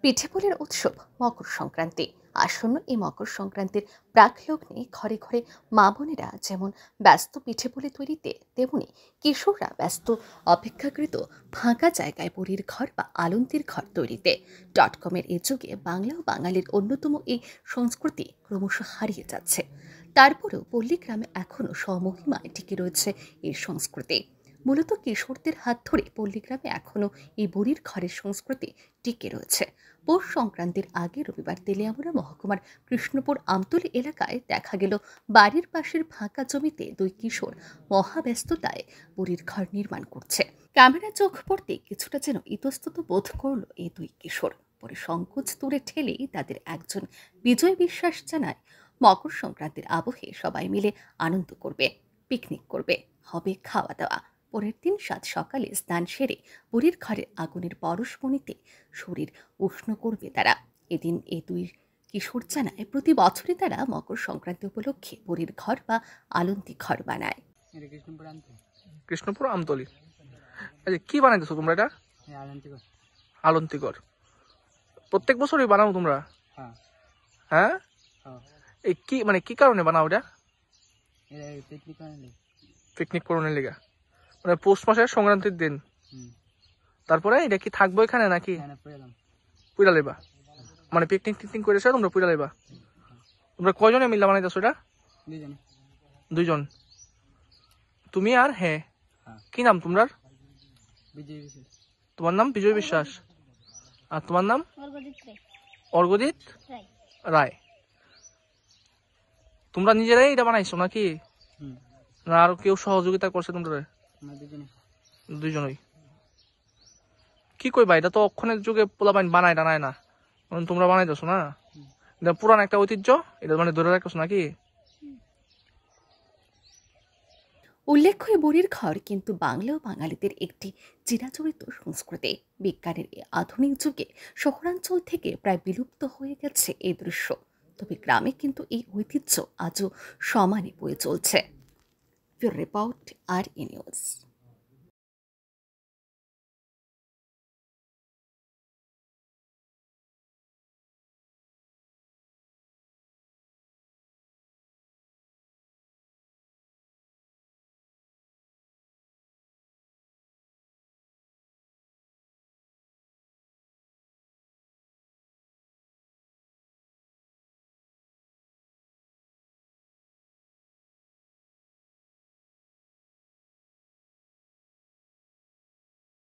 পিঠেপুলির উৎসব মকর সংক্রান্তি আসন্ন। এই মকর সংক্রান্তির প্রাক লগ্নে ঘরে ঘরে মা বোনেরা যেমন ব্যস্ত পিঠেপুলি তৈরিতে, তেমনি কিশোররা ব্যস্ত অপেক্ষাকৃত ফাঁকা জায়গায় বুড়ির ঘর বা আলন্তির ঘর তৈরিতে। .কমের এই যুগে বাংলা ও বাঙালির অন্যতম এই সংস্কৃতি ক্রমশ হারিয়ে যাচ্ছে। তারপরেও পল্লীগ্রামে এখনও স্বমহিমায় টিকে রয়েছে এই সংস্কৃতি। মূলত কিশোরদের হাত ধরে পল্লীগ্রামে এখনও এই বুড়ির ঘরের সংস্কৃতি টিকে রয়েছে। পৌষ সংক্রান্তির আগে রবিবার তেলিয়ামুড়া মহকুমার কৃষ্ণপুর আমতলী এলাকায় দেখা গেল বাড়ির পাশের ফাঁকা জমিতে দুই কিশোর মহাব্যস্ততায় বুড়ির ঘর নির্মাণ করছে। ক্যামেরা চোখ পড়তে কিছুটা যেন ইতস্তত বোধ করল এই দুই কিশোর। পরে সংকোচ দূরে ঠেলেই তাদের একজন বিজয় বিশ্বাস জানায়, মকর সংক্রান্তির আবহে সবাই মিলে আনন্দ করবে, পিকনিক করবে, হবে খাওয়া দাওয়া। পরের দিন সাত সকালে স্নান সেরে বুড়ির ঘরের আগুনের পরশমণিতে শরীর উষ্ণ করবে তারা। এদিন এই দুই কিশোর জানায় প্রতি বছরই তারা মকর সংক্রান্তি উপলক্ষে বুড়ির ঘর বা আলন্তি ঘর বানায়। কৃষ্ণপুর আমতলী। আচ্ছা, কি বানাইতেছো তোমরা? এটা আলন্তি ঘর। প্রত্যেক বছরই বানাও তোমরা? হ্যাঁ। এই কি মানে কি কারণে বানাও এটা? পিকনিক করণের লিগা? মানে পৌষ মাসের সংক্রান্তির দিন। তারপরে এটা কি থাকবো এখানে নাকি পুরা লেবা? মানে পিকনিক টিকনিক করেছো তোমরা পুরা লেবা? তোমরা কয়জনে মিল্লা বানাইতেছো এটা? দুইজন। তুমি আর হ্যাঁ, কি নাম তোমার? তোমার নাম বিজয় বিশ্বাস। আর তোমার নাম? অর্ঘজিৎ রায়। তোমরা নিজেরাই এটা বানাইছো নাকি না আর কেউ সহযোগিতা করছে তোমরা? দুইজনই। কি কইবা, এটা তো অক্ষণের যুগে পোলাপাইন বানায় টানায় না, তোমরা বানাইতেছো না? এটা পুরান একটা ঐতিহ্য, এটা মানে ধরে রাখতেছো নাকি? উল্লেখ্য, বুড়ির ঘর কিন্তু বাংলা ও বাঙালিদের একটি চিরাচরিত সংস্কৃতি। বিজ্ঞানের এই আধুনিক যুগে শহরাঞ্চল থেকে প্রায় বিলুপ্ত হয়ে গেছে এই দৃশ্য, তবে গ্রামে কিন্তু এই ঐতিহ্য আজও সমানে বয়ে চলছে। রিপোর্ট আর নিউজ।